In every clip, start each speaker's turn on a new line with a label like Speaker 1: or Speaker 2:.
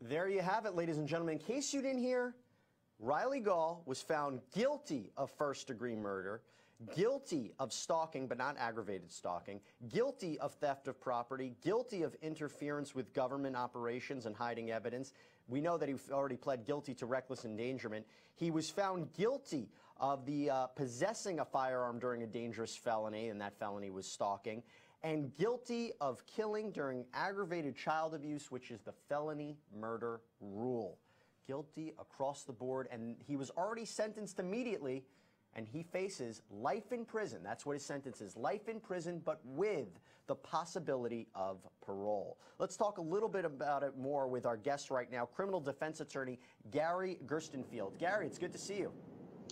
Speaker 1: There you have it, ladies and gentlemen. In case you didn't hear, Riley Gall was found guilty of first-degree murder, guilty of stalking, but not aggravated stalking, guilty of theft of property, guilty of interference with government operations and hiding evidence. We know that he already pled guilty to reckless endangerment. He was found guilty of possessing a firearm during a dangerous felony, and that felony was stalking, and guilty of killing during aggravated child abuse, which is the felony murder rule. Guilty across the board, and he was already sentenced immediately, and he faces life in prison. That's what his sentence is, life in prison, but with the possibility of parole. Let's talk a little bit about it more with our guest right now, criminal defense attorney Gary Gerstenfield. Gary, it's good to see you.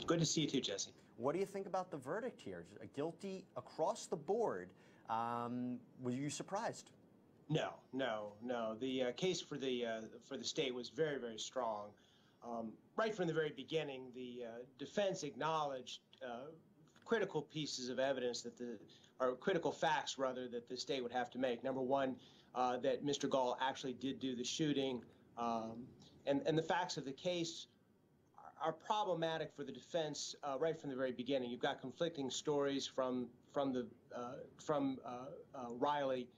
Speaker 1: Good to see you too, Jesse. What do you think about the verdict here? Guilty across the board. Were you surprised?
Speaker 2: No. The case for the state was very, very strong. Right from the very beginning, the defense acknowledged critical pieces of evidence or critical facts, rather, that the state would have to make. Number one, that Mr. Gall actually did do the shooting, and the facts of the case are problematic for the defense right from the very beginning. You've got conflicting stories from Riley.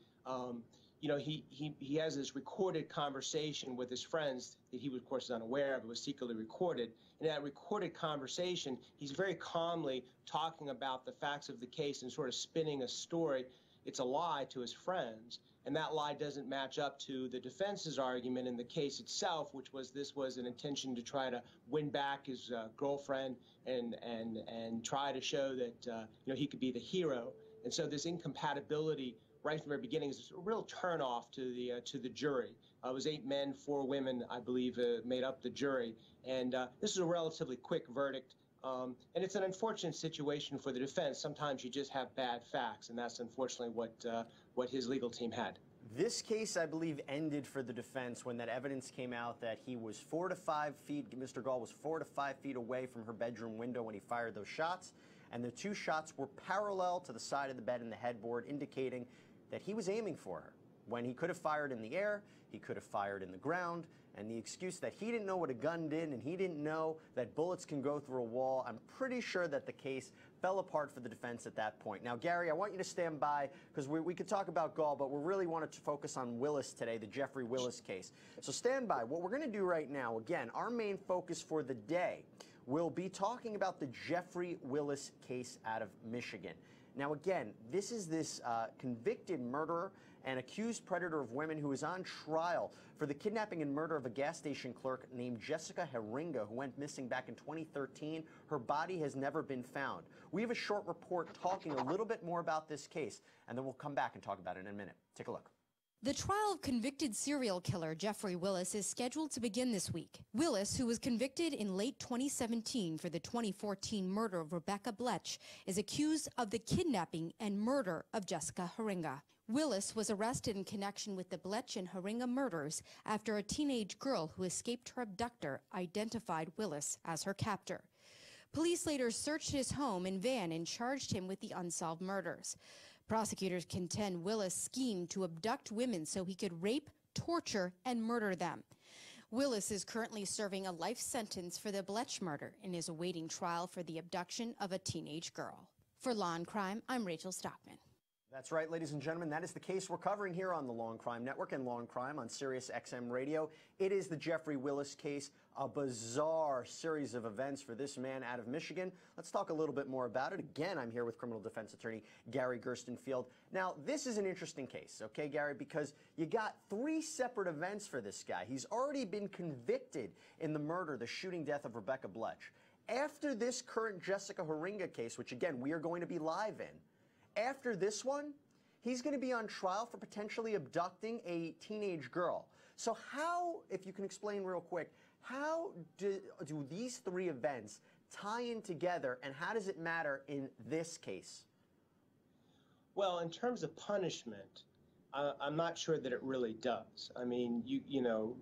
Speaker 2: You know, he has this recorded conversation with his friends that he, of course, is unaware of. It was secretly recorded. In that recorded conversation, he's very calmly talking about the facts of the case and sort of spinning a story. It's a lie to his friends, and that lie doesn't match up to the defense's argument in the case itself, which was this was an intention to try to win back his girlfriend and try to show that you know, he could be the hero. And so this incompatibility right from the very beginning is a real turnoff to the jury. It was 8 men, 4 women, I believe, made up the jury, and this is a relatively quick verdict. And it's an unfortunate situation for the defense. Sometimes you just have bad facts, and that's unfortunately what his legal team had.
Speaker 1: This case, I believe, ended for the defense when that evidence came out that he was 4 to 5 feet, Mr. Gall was 4 to 5 feet away from her bedroom window when he fired those shots, and the 2 shots were parallel to the side of the bed and the headboard, indicating that he was aiming for her. When he could have fired in the air, he could have fired in the ground, and the excuse that he didn't know what a gun did and he didn't know that bullets can go through a wall, I'm pretty sure that the case fell apart for the defense at that point. Now, Gary, I want you to stand by, because we could talk about Gall, but we really wanted to focus on Willis today, the Jeffrey Willis case. So stand by. What we're going to do right now, again, our main focus for the day will be talking about the Jeffrey Willis case out of Michigan. Now, again, this is this convicted murderer and accused predator of women who is on trial for the kidnapping and murder of a gas station clerk named Jessica Heringa, who went missing back in 2013. Her body has never been found. We have a short report talking a little bit more about this case, and then we'll come back and talk about it in a minute. Take a look.
Speaker 3: The trial of convicted serial killer Jeffrey Willis is scheduled to begin this week. Willis, who was convicted in late 2017 for the 2014 murder of Rebecca Bletch, is accused of the kidnapping and murder of Jessica Heringa. Willis was arrested in connection with the Bletch and Heringa murders after a teenage girl who escaped her abductor identified Willis as her captor. Police later searched his home and van and charged him with the unsolved murders. Prosecutors contend Willis schemed to abduct women so he could rape, torture, and murder them. Willis is currently serving a life sentence for the Bletch murder and is awaiting trial for the abduction of a teenage girl. For Law and Crime, I'm Rachel Stockman.
Speaker 1: That's right, ladies and gentlemen. That is the case we're covering here on the Law and Crime Network and Law and Crime on Sirius XM Radio. It is the Jeffrey Willis case, a bizarre series of events for this man out of Michigan. Let's talk a little bit more about it. Again, I'm here with criminal defense attorney Gary Gerstenfield. Now, this is an interesting case, okay, Gary, because you got 3 separate events for this guy. He's already been convicted in the murder, the shooting death of Rebecca Bletch. After this current Jessica Heringa case, which, again, we are going to be live in, after this one, he's going to be on trial for potentially abducting a teenage girl. So how, if you can explain real quick, how do these 3 events tie in together, and how does it matter in this case?
Speaker 2: Well, in terms of punishment, I'm not sure that it really does. I mean, you know,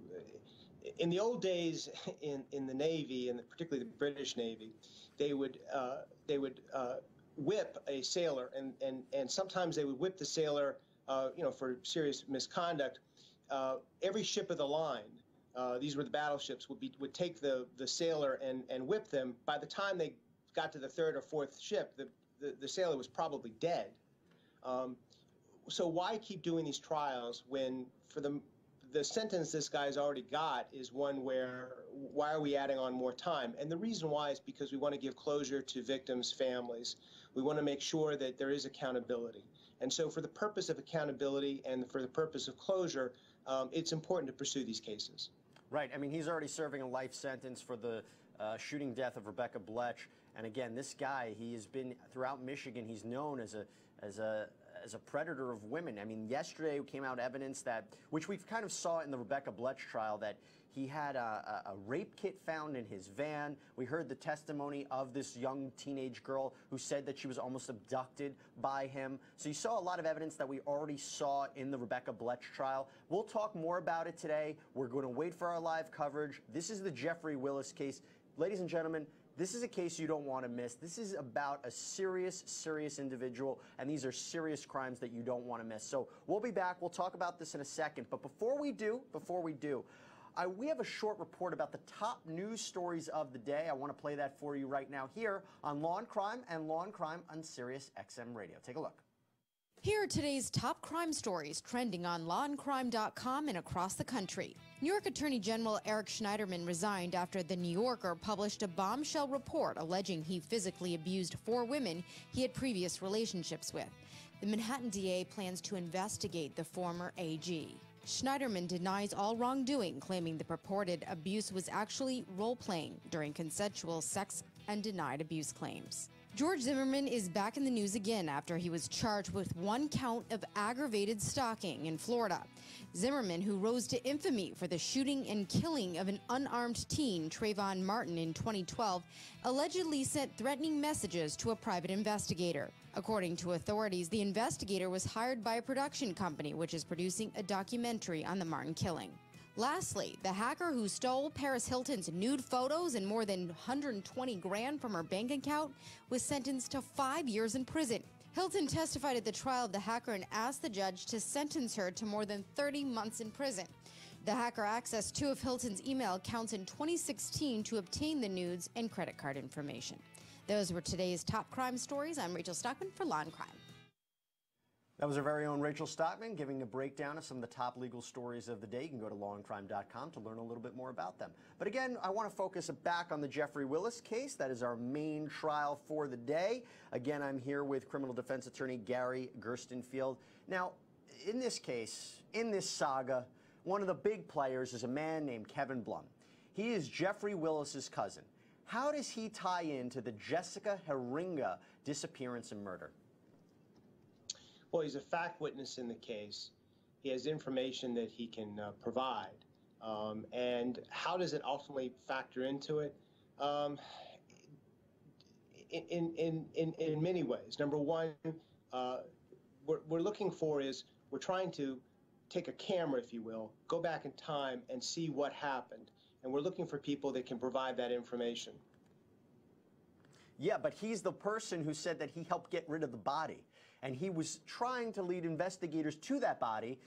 Speaker 2: in the old days in the Navy, and particularly the British Navy, they would whip a sailor, and sometimes they would whip the sailor, you know, for serious misconduct. Every ship of the line these were the battleships, would take the sailor and whip them. By the time they got to the third or fourth ship, the sailor was probably dead. So why keep doing these trials when for the sentence this guy's already got is one where why are we adding on more time? And the reason why is because we want to give closure to victims' families. We want to make sure that there is accountability. And so for the purpose of accountability and for the purpose of closure, it's important to pursue these cases.
Speaker 1: Right. I mean, he's already serving a life sentence for the shooting death of Rebecca Bletch. And again, this guy, he has been throughout Michigan. He's known as a predator of women. I mean, yesterday came out evidence that, which we kind of saw in the Rebecca Bletch trial, that he had a rape kit found in his van. We heard the testimony of this young teenage girl who said that she was almost abducted by him. So you saw a lot of evidence that we already saw in the Rebecca Bletch trial. We'll talk more about it today. We're going to wait for our live coverage. This is the Jeffrey Willis case. Ladies and gentlemen, this is a case you don't want to miss. This is about a serious, serious individual, and these are serious crimes that you don't want to miss. So we'll be back. We'll talk about this in a second. But before we do, we have a short report about the top news stories of the day. I want to play that for you right now here on Law and Crime and Law and Crime on Sirius XM Radio. Take a look.
Speaker 3: Here are today's top crime stories trending on lawandcrime.com and across the country. New York Attorney General Eric Schneiderman resigned after The New Yorker published a bombshell report alleging he physically abused 4 women he had previous relationships with. The Manhattan DA plans to investigate the former AG. Schneiderman denies all wrongdoing, claiming the purported abuse was actually role-playing during consensual sex and denied abuse claims. George Zimmerman is back in the news again after he was charged with 1 count of aggravated stalking in Florida. Zimmerman, who rose to infamy for the shooting and killing of an unarmed teen, Trayvon Martin, in 2012, allegedly sent threatening messages to a private investigator. According to authorities, the investigator was hired by a production company which is producing a documentary on the Martin killing. Lastly, the hacker who stole Paris Hilton's nude photos and more than $120,000 from her bank account was sentenced to 5 years in prison. Hilton testified at the trial of the hacker and asked the judge to sentence her to more than 30 months in prison. The hacker accessed 2 of Hilton's email accounts in 2016 to obtain the nudes and credit card information. Those were today's top crime stories. I'm Rachel Stockman for Law and Crime.
Speaker 1: That was our very own Rachel Stockman giving a breakdown of some of the top legal stories of the day. You can go to lawandcrime.com to learn a little bit more about them. But again, I want to focus back on the Jeffrey Willis case. That is our main trial for the day. Again, I'm here with criminal defense attorney Gary Gerstenfield. Now, in this case, in this saga, one of the big players is a man named Kevin Blum. He is Jeffrey Willis's cousin. How does he tie into the Jessica Heringa disappearance and murder?
Speaker 2: Well, he's a fact witness in the case. He has information that he can provide. And how does it ultimately factor into it? In many ways. Number one, we're looking for is we're trying to take a camera, if you will, go back in time and see what happened. And we're looking for people that can provide that information.
Speaker 1: Yeah, but he's the person who said that he helped get rid of the body. And he was trying to lead investigators to that body,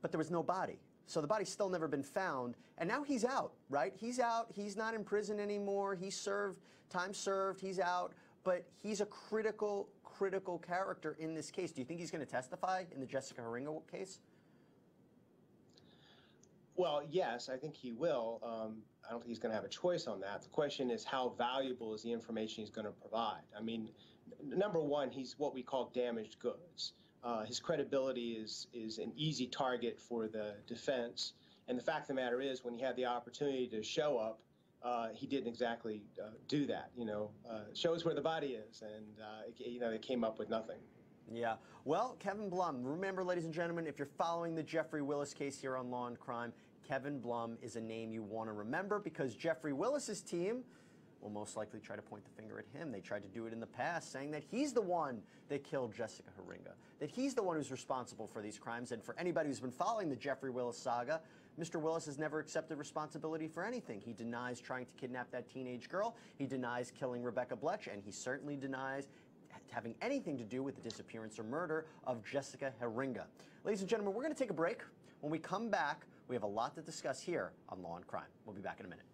Speaker 1: but there was no body. So the body's still never been found. And now he's out, right? He's out. He's not in prison anymore. He served, time served. He's out. But he's a critical character in this case. Do you think he's going to testify in the Jessica Heringa case?
Speaker 2: Well, yes, I think he will. I don't think he's going to have a choice on that. The question is how valuable is the information he's going to provide? I mean, number one, he's what we call damaged goods. His credibility is an easy target for the defense. And the fact of the matter is, when he had the opportunity to show up, he didn't exactly do that. Show us where the body is, and they came up with nothing.
Speaker 1: Yeah. Well, Kevin Blum, remember, ladies and gentlemen, if you're following the Jeffrey Willis case here on Law and Crime, Kevin Blum is a name you want to remember because Jeffrey Willis's team will most likely try to point the finger at him. They tried to do it in the past, saying that he's the one that killed Jessica Heringa, that he's the one who's responsible for these crimes. And for anybody who's been following the Jeffrey Willis saga, Mr. Willis has never accepted responsibility for anything. He denies trying to kidnap that teenage girl. He denies killing Rebecca Bletch, and he certainly denies having anything to do with the disappearance or murder of Jessica Heringa. Ladies and gentlemen, we're going to take a break. When we come back, We have a lot to discuss here on Law and Crime. We'll be back in a minute.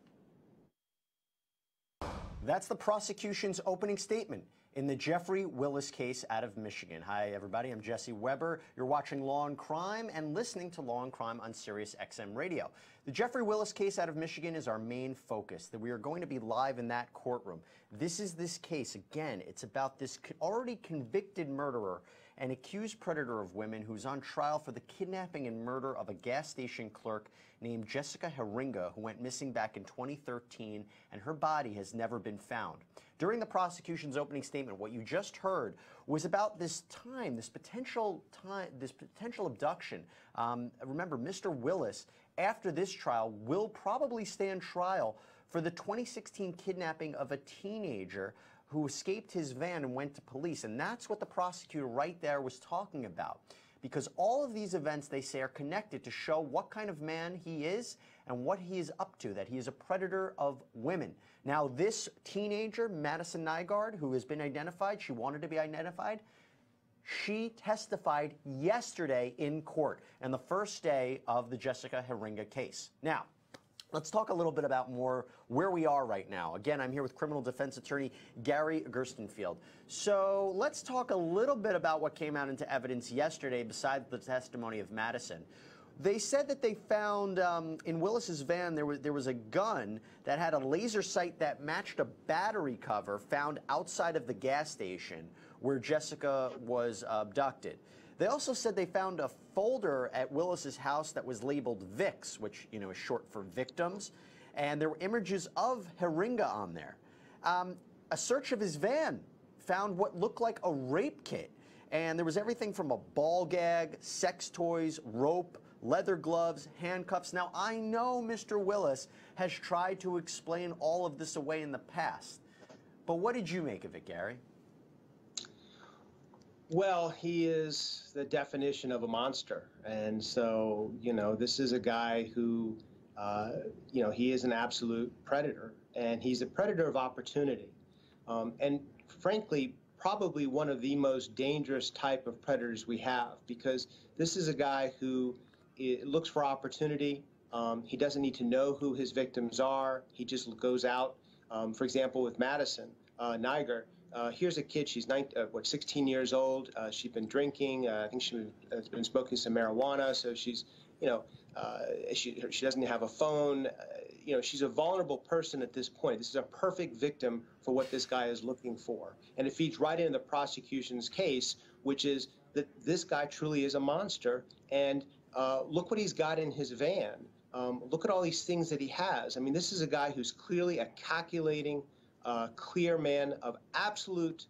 Speaker 1: That's the prosecution's opening statement in the Jeffrey Willis case out of Michigan. Hi, everybody. I'm Jesse Weber. You're watching Law and Crime and listening to Law and Crime on Sirius XM Radio. The Jeffrey Willis case out of Michigan is our main focus, that we are going to be live in that courtroom. This case. Again, it's about this already convicted murderer and accused predator of women who's on trial for the kidnapping and murder of a gas station clerk named Jessica Heringa, who went missing back in 2013, and her body has never been found. During the prosecution's opening statement, what you just heard was about this potential abduction. Remember, Mr. Willis, after this trial, will probably stand trial for the 2016 kidnapping of a teenager who escaped his van and went to police. And that's what the prosecutor right there was talking about. Because all of these events, they say, are connected to show what kind of man he is and what he is up to, that he is a predator of women. Now, this teenager, Madison Nygaard, who has been identified, she wanted to be identified, she testified yesterday in court and the first day of the Jessica Heringa case. Now, let's talk a little bit about more where we are right now. Again, I'm here with criminal defense attorney Gary Gerstenfield. So let's talk a little bit about what came out into evidence yesterday besides the testimony of Madison. They said that they found in Willis's van there was a gun that had a laser sight that matched a battery cover found outside of the gas station where Jessica was abducted. They also said they found a folder at Willis's house that was labeled VIX, which, you know, is short for victims, and there were images of Heringa on there. A search of his van found what looked like a rape kit, and there was everything from a ball gag, sex toys, rope, leather gloves, handcuffs. Now, I know Mr. Willis has tried to explain all of this away in the past, but what did you make of it, Gary?
Speaker 2: Well, he is the definition of a monster. And so, you know, this is a guy who, you know, he is an absolute predator, and he's a predator of opportunity. And frankly, probably one of the most dangerous type of predators we have, because this is a guy who looks for opportunity. He doesn't need to know who his victims are. He just goes out. For example, with Madison Nygaard, here's a kid, she's 16 years old. She's been drinking. I think she's been smoking some marijuana. So she's, you know, she doesn't have a phone. You know, she's a vulnerable person at this point. This is a perfect victim for what this guy is looking for. And it feeds right into the prosecution's case, which is that this guy truly is a monster. And look what he's got in his van. Look at all these things that he has. I mean, this is a guy who's clearly a calculating, clear man of absolute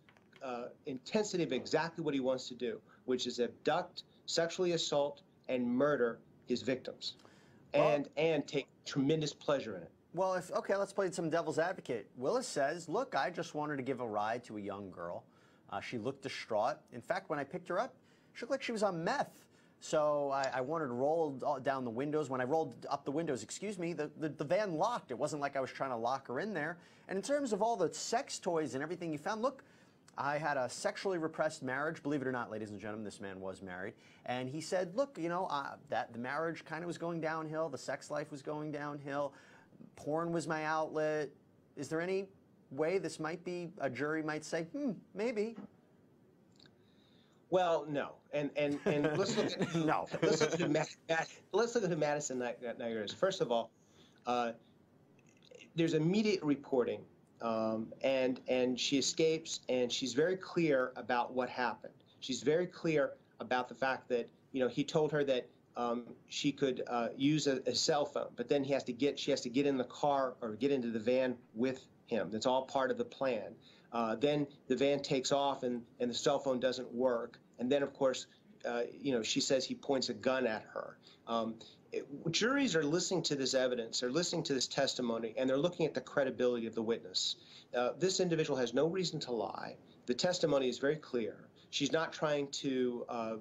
Speaker 2: intensity of exactly what he wants to do, which is abduct, sexually assault, and murder his victims, and take tremendous pleasure in it.
Speaker 1: Well, okay, let's play some devil's advocate. Willis says, look, I just wanted to give a ride to a young girl. She looked distraught. In fact, when I picked her up, she looked like she was on meth. So I wanted to roll down the windows. When I rolled up the windows, excuse me, the van locked. It wasn't like I was trying to lock her in there. And in terms of all the sex toys and everything you found, look, I had a sexually repressed marriage. Believe it or not, ladies and gentlemen, this man was married. And he said, look, you know, that the marriage kind of was going downhill. The sex life was going downhill. Porn was my outlet. Is there any way this might be, a jury might say, maybe?
Speaker 2: Well, no, and let's look at
Speaker 1: no.
Speaker 2: Let's look at who Madison Nygaard is. First of all, there's immediate reporting, and she escapes, and she's very clear about what happened. She's very clear about the fact that, you know, he told her that she could use a cell phone, but then she has to get in the car or get into the van with him. That's all part of the plan. Then the van takes off, and the cell phone doesn't work. And then, of course, you know, she says he points a gun at her. Juries are listening to this evidence, they're listening to this testimony, and they're looking at the credibility of the witness. This individual has no reason to lie. The testimony is very clear. She's not trying to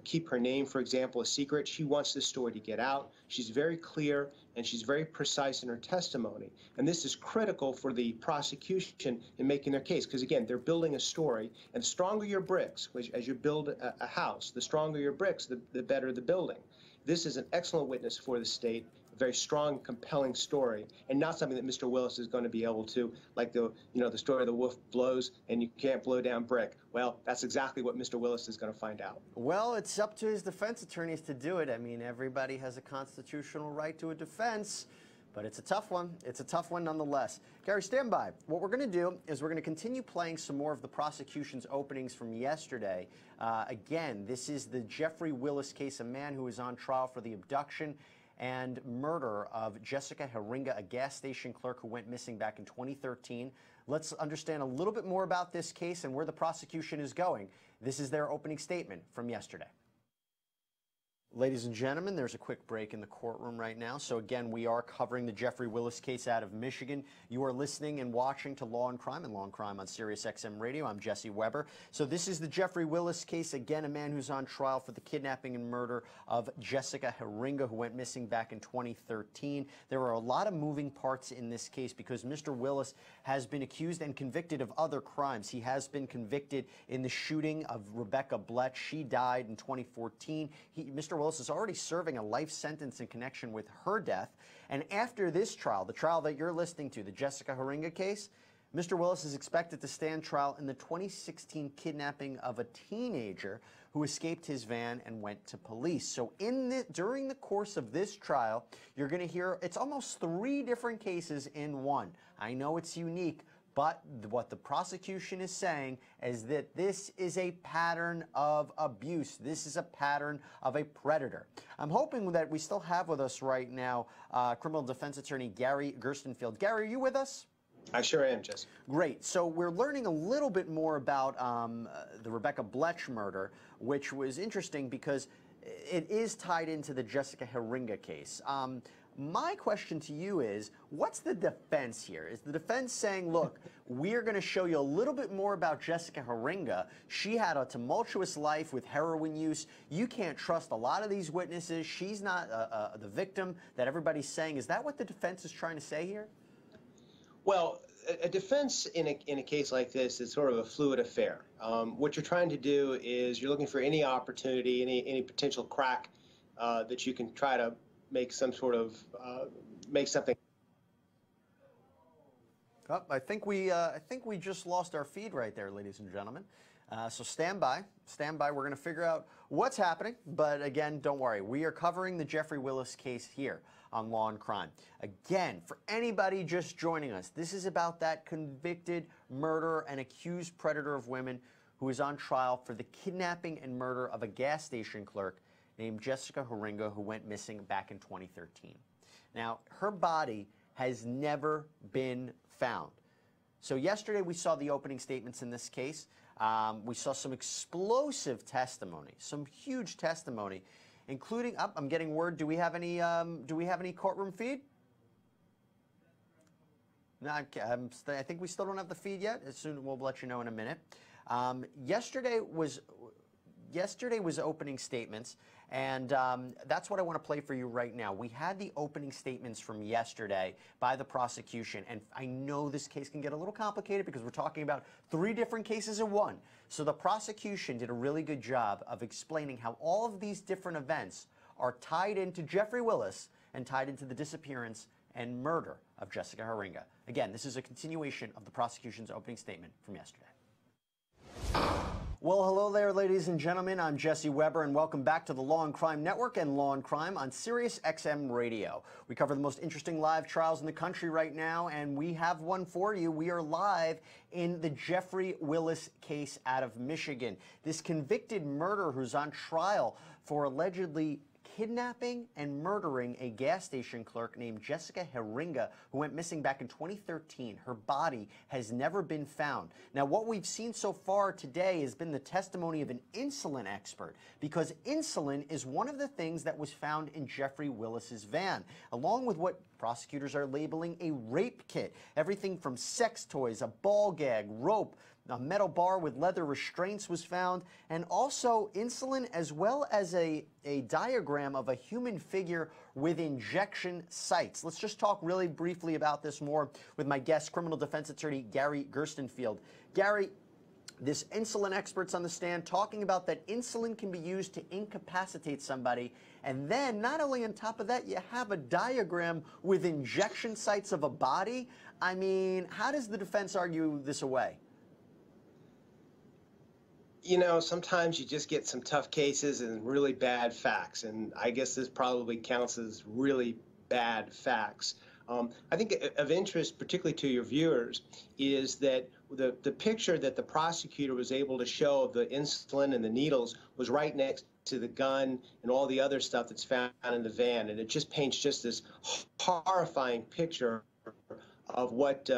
Speaker 2: keep her name, for example, a secret. She wants this story to get out. She's very clear, and she's very precise in her testimony. And this is critical for the prosecution in making their case, because, again, they're building a story. And the stronger your bricks, which, as you build a house, the stronger your bricks, the better the building. this is an excellent witness for the state, a very strong, compelling story, and not something that Mr. Willis is going to be able to, like the story of the wolf blows and you can't blow down brick. Well, that's exactly what Mr. Willis is going to find out.
Speaker 1: Well, it's up to his defense attorneys to do it. I mean, everybody has a constitutional right to a defense, but it's a tough one. It's a tough one nonetheless. Gary, stand by. What we're going to do is we're going to continue playing some more of the prosecution's openings from yesterday. Again, this is the Jeffrey Willis case, a man who is on trial for the abduction and murder of Jessica Haringa, a gas station clerk who went missing back in 2013. Let's understand a little bit more about this case and where the prosecution is going. This is their opening statement from yesterday. Ladies and gentlemen, there's a quick break in the courtroom right now. So again, we are covering the Jeffrey Willis case out of Michigan. You are listening and watching to Law and Crime on Sirius XM Radio. I'm Jesse Weber. So this is the Jeffrey Willis case. Again, a man who's on trial for the kidnapping and murder of Jessica Haringa, who went missing back in 2013. There are a lot of moving parts in this case because Mr. Willis has been accused and convicted of other crimes. He has been convicted in the shooting of Rebecca Bletch. She died in 2014. Mr. Willis is already serving a life sentence in connection with her death. And after this trial, the trial that you're listening to, the Jessica Haringa case, Mr. Willis is expected to stand trial in the 2016 kidnapping of a teenager who escaped his van and went to police. So during the course of this trial, you're going to hear it's almost 3 different cases in one. I know it's unique, but what the prosecution is saying is that this is a pattern of abuse. This is a pattern of a predator. I'm hoping that we still have with us right now criminal defense attorney Gary Gerstenfield. Gary, are you with us?
Speaker 2: I sure am, Jesse.
Speaker 1: Great. So we're learning a little bit more about the Rebecca Bletch murder, which was interesting because it is tied into the Jessica Haringa case. My question to you is, what's the defense here? Is the defense saying, look, we're going to show you a little bit more about Jessica Haringa. She had a tumultuous life with heroin use. You can't trust a lot of these witnesses. She's not the victim that everybody's saying. Is that what the defense is trying to say here?
Speaker 2: Well, a defense in a case like this is sort of a fluid affair. What you're trying to do is you're looking for any opportunity, any potential crack that you can try to make some sort of make something.
Speaker 1: Oh, I think we just lost our feed right there, ladies and gentlemen. So stand by. We're going to figure out what's happening. But again, don't worry. We are covering the Jeffrey Willis case here on Law and Crime. Again, for anybody just joining us, this is about that convicted murderer and accused predator of women who is on trial for the kidnapping and murder of a gas station clerk named Jessica Haringa, who went missing back in 2013. Now, her body has never been found. So yesterday we saw the opening statements in this case. We saw some explosive testimony, some huge testimony, including, I'm getting word, do we have any courtroom feed? No, I think we still don't have the feed yet. As soon we'll let you know in a minute. Yesterday was opening statements, and that's what I want to play for you right now. We had the opening statements from yesterday by the prosecution, and I know this case can get a little complicated because we're talking about 3 different cases in one. So the prosecution did a really good job of explaining how all of these different events are tied into Jeffrey Willis and tied into the disappearance and murder of Jessica Haringa. Again, this is a continuation of the prosecution's opening statement from yesterday. Well, hello there, ladies and gentlemen. I'm Jesse Weber, and welcome back to the Law and Crime Network and Law and Crime on Sirius XM Radio. We cover the most interesting live trials in the country right now, and we have one for you. We are live in the Jeffrey Willis case out of Michigan. This convicted murderer who's on trial for allegedly kidnapping and murdering a gas station clerk named Jessica Haringa, who went missing back in 2013. Her body has never been found. Now, what we've seen so far today has been the testimony of an insulin expert, because insulin is one of the things that was found in Jeffrey Willis's van, along with what prosecutors are labeling a rape kit. Everything from sex toys, a ball gag, rope, a metal bar with leather restraints was found, and also insulin, as well as a diagram of a human figure with injection sites. Let's just talk really briefly about this more with my guest, criminal defense attorney Gary Gerstenfield. Gary, this insulin expert's on the stand talking about that insulin can be used to incapacitate somebody, And then, not only on top of that, you have a diagram with injection sites of a body. I mean, how does the defense argue this away?
Speaker 2: You know, sometimes you just get some tough cases and really bad facts, and I guess this probably counts as really bad facts. I think of interest, particularly to your viewers, is that the picture that the prosecutor was able to show of the insulin and the needles was right next to the gun and all the other stuff that's found in the van, and it just paints just this horrifying picture of what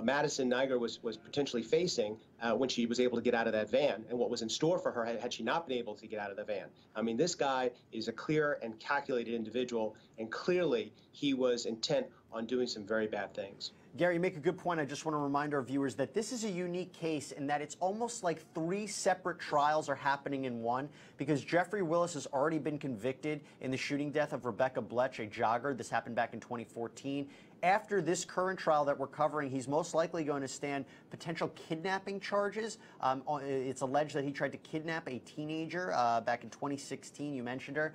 Speaker 2: Madison Niger was potentially facing when she was able to get out of that van, and what was in store for her had she not been able to get out of the van. I mean, this guy is a clear and calculated individual, and clearly he was intent on doing some very bad things.
Speaker 1: Gary, you make a good point. I just want to remind our viewers that this is a unique case in that it's almost like 3 separate trials are happening in one, because Jeffrey Willis has already been convicted in the shooting death of Rebecca Bletch, a jogger. This happened back in 2014. After this current trial that we're covering, he's most likely going to stand potential kidnapping charges. It's alleged that he tried to kidnap a teenager back in 2016. You mentioned her.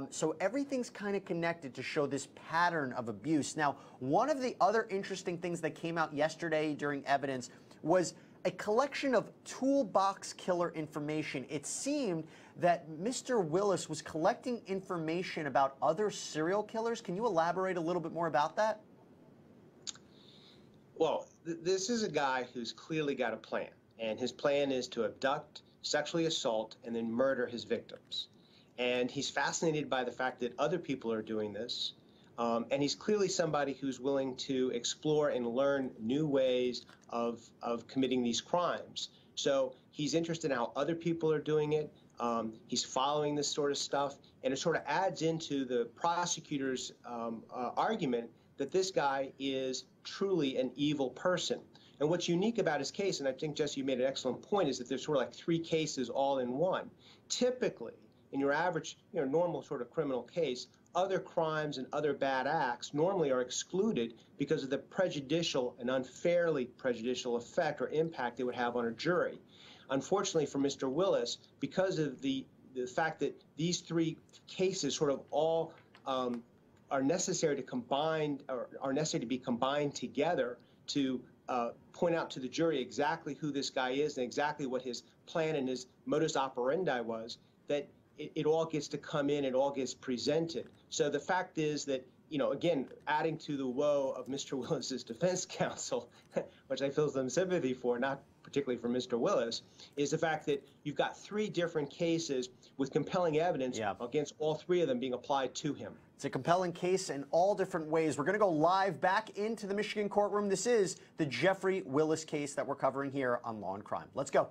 Speaker 1: So everything's kind of connected to show this pattern of abuse. Now, one of the other interesting things that came out yesterday during evidence was a collection of toolbox killer information. It seemed that Mr. Willis was collecting information about other serial killers. Can you elaborate a little bit more about that?
Speaker 2: Well, this is a guy who's clearly got a plan, and his plan is to abduct, sexually assault, and then murder his victims. And he's fascinated by the fact that other people are doing this, and he's clearly somebody who's willing to explore and learn new ways of committing these crimes. So he's interested in how other people are doing it. He's following this sort of stuff, and it sort of adds into the prosecutor's argument that this guy is truly an evil person. And what's unique about his case, and I think, Jesse, you made an excellent point, is that there's sort of like 3 cases all in one. Typically, in your average, normal sort of criminal case, other crimes and other bad acts normally are excluded because of the prejudicial and unfairly prejudicial effect or impact they would have on a jury. Unfortunately for Mr. Willis, because of the fact that these 3 cases sort of all are necessary to combine, or are necessary to be combined together to point out to the jury exactly who this guy is and exactly what his plan and his modus operandi was, that it all gets to come in, it all gets presented. So the fact is that, again, adding to the woe of Mr. Willis's defense counsel, which I feel some sympathy for, not particularly for Mr. Willis, is the fact that you've got 3 different cases with compelling evidence against all 3 of them being applied to him.
Speaker 1: It's a compelling case in all different ways. We're going to go live back into the Michigan courtroom. This is the Jeffrey Willis case that we're covering here on Law and Crime. Let's go.